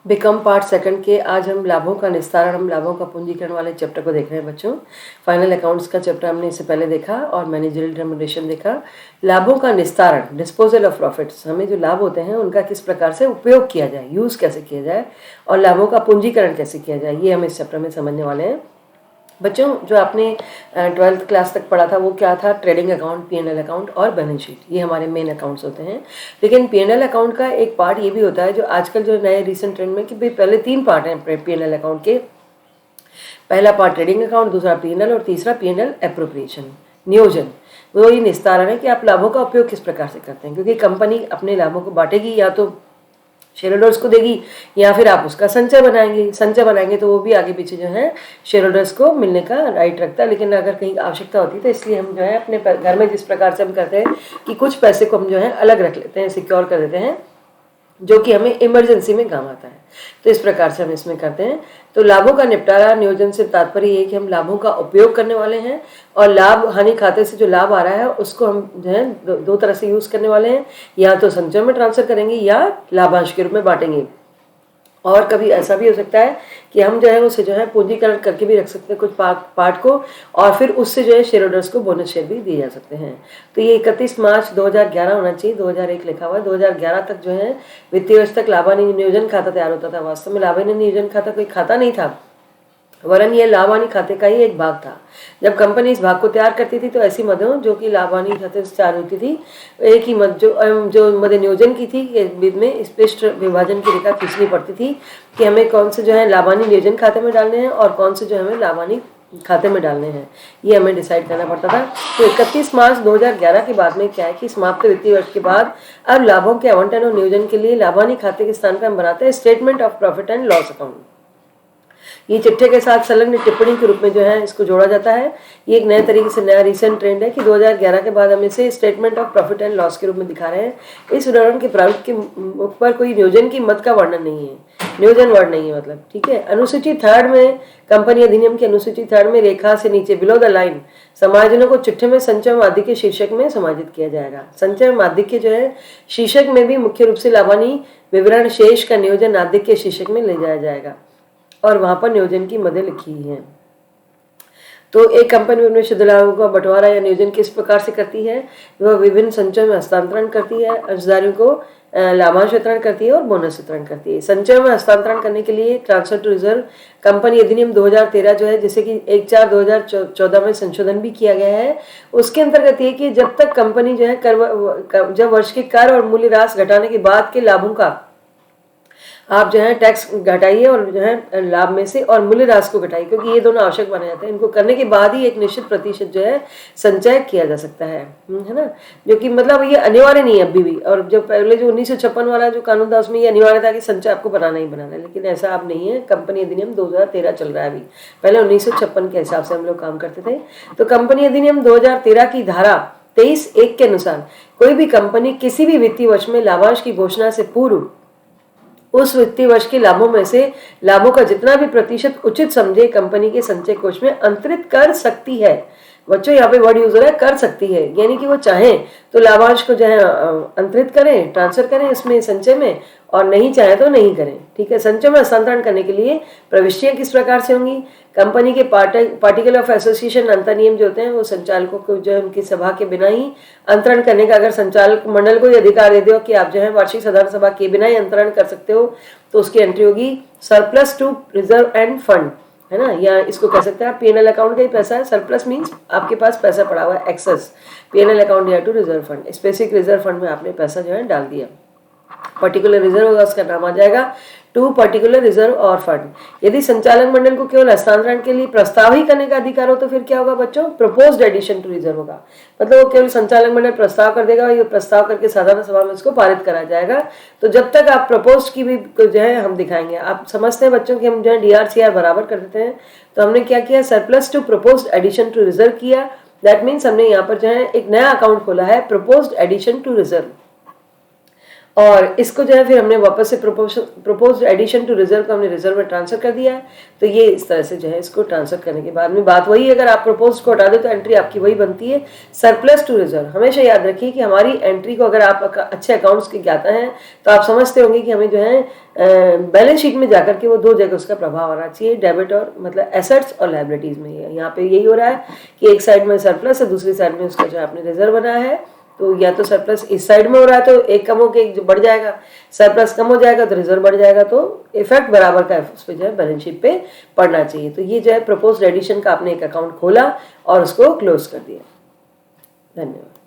Become part second के आज हम लाभों का निस्तारण, हम लाभों का पूंजीकरण वाले चैप्टर को देख रहे हैं बच्चों। फाइनल अकाउंट्स का चैप्टर हमने इससे पहले देखा और मैनेजरियल रेम्युनरेशन देखा। लाभों का निस्तारण, डिस्पोजल ऑफ प्रॉफिट्स, हमें जो लाभ होते हैं उनका किस प्रकार से उपयोग किया जाए, यूज़ कैसे किया जाए, और लाभों का पूंजीकरण कैसे किया जाए, ये हम इस चैप्टर में समझने वाले हैं बच्चों। जो आपने 12th क्लास तक पढ़ा था वो क्या था? ट्रेडिंग अकाउंट, P&L अकाउंट और बैलेंस शीट, ये हमारे मेन अकाउंट्स होते हैं। लेकिन P&L अकाउंट का एक पार्ट ये भी होता है जो आजकल जो नए रिसेंट ट्रेंड में, कि भाई पहले 3 पार्ट हैं P&L अकाउंट के। पहला पार्ट ट्रेडिंग अकाउंट, दूसरा P&L और तीसरा P&L एप्रोप्रिएशन, नियोजन। वो ये निस्तारण है कि आप लाभों का उपयोग किस प्रकार से करते हैं, क्योंकि कंपनी अपने लाभों को बांटेगी, या तो शेयर होल्डर्स को देगी या फिर आप उसका संचय बनाएंगे तो वो भी आगे पीछे जो है शेयर होल्डर्स को मिलने का राइट रखता है। लेकिन अगर कहीं आवश्यकता होती है तो इसलिए हम जो है अपने घर में जिस प्रकार से हम करते हैं कि कुछ पैसे को हम जो है अलग रख लेते हैं, सिक्योर कर देते हैं, जो कि हमें इमरजेंसी में काम आता है। तो इस प्रकार से हम इसमें करते हैं। तो लाभों का निपटारा, नियोजन से तात्पर्य ये कि हम लाभों का उपयोग करने वाले हैं, और लाभ हानि खाते से जो लाभ आ रहा है उसको हम जो है दो तरह से यूज करने वाले हैं, या तो संचय में ट्रांसफर करेंगे या लाभांश के रूप में बांटेंगे। और कभी ऐसा भी हो सकता है कि हम जो है उसे जो है पूंजीकरण करके भी रख सकते हैं कुछ पार्ट को, और फिर उससे जो है शेयर होल्डर्स को बोनस शेयर भी दिए जा सकते हैं। तो ये 31 मार्च 2011 होना चाहिए, 2001 लिखा हुआ है। 2011 तक जो है वित्तीय वर्ष तक लाभानी नियोजन खाता तैयार होता था। वास्तव में लाभानी नियोजन खाता कोई खाता नहीं था, वरन यह लाभानी खाते का ही एक भाग था। जब कंपनी इस भाग को तैयार करती थी तो ऐसी मदों जो कि लाभानी खाते से तैयार होती थी, एक ही मद जो मद नियोजन की थी, के बीच में स्पष्ट विभाजन की रेखा खींचनी पड़ती थी कि हमें कौन से जो है लाभानी नियोजन खाते में डालने हैं और कौन से जो हमें लाभानी खाते में डालने हैं, ये हमें डिसाइड करना पड़ता था। तो 31 मार्च 2011 के बाद में क्या है कि समाप्त वित्तीय वर्ष के बाद अब लाभों के आवंटन और नियोजन के लिए लाभानी खाते के स्थान पर हम बनाते हैं statement of profit and loss account. ये चिट्ठे के साथ संलग्न टिप्पणी के रूप में जो है इसको जोड़ा जाता है। ये एक नए तरीके से नया रिसेंट ट्रेंड है कि 2011 के बाद हम इसे statement of profit and loss के रूप में दिखा रहे हैं। इस उदाहरण के प्रारूप के मुख पर कोई नियोजन की मद का वर्णन नहीं है, नियोजन वर्ड नहीं है मतलब, ठीक है। अनुसूची 3 में, कंपनी अधिनियम की अनुसूची 3 में रेखा से नीचे बिलो द लाइन समायोजनों को चिट्ठे में संचय माध्यिक के शीर्षक में समायोजित किया जाएगा। संचय माध्यिक के जो है शीर्षक में भी मुख्य रूप से लाभानी विवरण शेष का नियोजन नादिक के शीर्षक में ले जाया जाएगा, और वहां पर नियोजन की मदें लिखी हैं। तो एक कंपनी अपने शुद्ध लाभों का बंटवारा या नियोजन किस प्रकार से करती है? वह विभिन्न संचयों में हस्तांतरण करती है, अंशधारियों को लाभांश वितरण करती है और बोनस वितरण करती है। संचय में हस्तांतरण करने के लिए ट्रांसफर टू रिजर्व कंपनी अधिनियम 2013 जो है, जिसे कि 1/4/2014 में संशोधन भी किया गया है, उसके अंतर्गत ये कि जब तक कंपनी जो है जब वर्ष के कर और मूल्य राशि घटाने के बाद के लाभों का आप जो है टैक्स घटाइए और जो है लाभ में से और मूल्य राशि को घटाइए, क्योंकि ये दोनों आवश्यक माने जाते हैं। इनको करने के बाद ही एक निश्चित प्रतिशत जो है संचय किया जा सकता है ना, जो कि मतलब ये अनिवार्य नहीं है अभी भी। और जो पहले जो 1956 वाला जो कानून था उसमें ये अनिवार्य था कि संचय आपको बनाना ही बनाना है, लेकिन ऐसा अब नहीं है। कंपनी अधिनियम 2013 चल रहा है अभी, पहले 1956 के हिसाब से हम लोग काम करते थे। तो कंपनी अधिनियम 2013 की धारा 23(1) के अनुसार कोई भी कंपनी किसी भी वित्तीय वर्ष में लाभांश की घोषणा से पूर्व उस वित्तीय वर्ष के लाभों में से लाभों का जितना भी प्रतिशत उचित समझे कंपनी के संचय कोष में अंतरित कर सकती है। बच्चों यहाँ पे वर्ड यूज हो रहा है कर सकती है, यानी कि वो चाहें तो लाभांश को जो है अंतरित करें, ट्रांसफर करें इसमें संचय में, और नहीं चाहे तो नहीं करें, ठीक है। संचय में हस्तांतरण करने के लिए प्रविष्टियां किस प्रकार से होंगी? कंपनी के पार्टिकल ऑफ एसोसिएशन अंतर नियम जो होते हैं वो संचालकों को जो है उनकी सभा के बिना ही अंतरण करने का, अगर संचालक मंडल को ये अधिकार दे दो कि आप जो है वार्षिक साधारण सभा के बिना ही अंतरण कर सकते हो, तो उसकी एंट्री होगी surplus to reserve and fund, है ना। या इसको कह सकते हैं आप P&L अकाउंट का ही पैसा है। सरप्लस मींस आपके पास पैसा पड़ा हुआ है, एक्सेस। P&L अकाउंट या to reserve fund, specific reserve fund में आपने पैसा जो है डाल दिया। पर्टिकुलर रिजर्व होगा, उसका नाम आ जाएगा टू पर्टिकुलर रिजर्व और फंड। यदि संचालक मंडल को केवल हस्तांतरण के लिए प्रस्ताव ही करने का अधिकार हो तो फिर क्या होगा बच्चों? प्रपोज्ड एडिशन टू रिजर्व होगा। मतलब वो केवल संचालक मंडल प्रस्ताव कर देगा, ये प्रस्ताव करके साधारण सभा में इसको पारित करा जाएगा। तो जब तक आप प्रपोज की भी जो है हम दिखाएंगे, आप समझते हैं बच्चों कि हम जो है DRCR बराबर कर देते हैं। तो हमने क्या किया? Surplus to proposed addition to reserve किया। दैट मीन्स हमने यहाँ पर जो है एक नया अकाउंट खोला है, प्रपोज्ड एडिशन टू रिजर्व। और इसको जो है फिर हमने वापस से प्रपोज एडिशन टू रिजर्व को हमने रिजर्व में ट्रांसफर कर दिया है। तो ये इस तरह से जो है इसको ट्रांसफर करने के बाद में बात वही है, अगर आप प्रपोज को हटा दो तो एंट्री आपकी वही बनती है सरप्लस टू रिजर्व। हमेशा याद रखिए कि हमारी एंट्री को अगर आप अच्छे अकाउंट्स के ज्ञाता हैं तो आप समझते होंगे कि हमें जो है बैलेंस शीट में जाकर के वो दो जगह उसका प्रभाव आना चाहिए, डेबिट और मतलब एसेट्स और लाइबिलिटीज में। यहाँ पे यही हो रहा है कि एक साइड में सरप्लस है, दूसरी साइड में उसका जो आपने रिजर्व बनाया है, तो या तो सरप्लस इस साइड में हो रहा है तो एक कम होकर एक जो बढ़ जाएगा, सरप्लस कम हो जाएगा तो रिजर्व बढ़ जाएगा, तो इफेक्ट बराबर का उस पर जो है बैलेंस शीट पे पड़ना चाहिए। तो ये जो है प्रपोज्ड एडिशन का आपने एक अकाउंट खोला और उसको क्लोज कर दिया। धन्यवाद।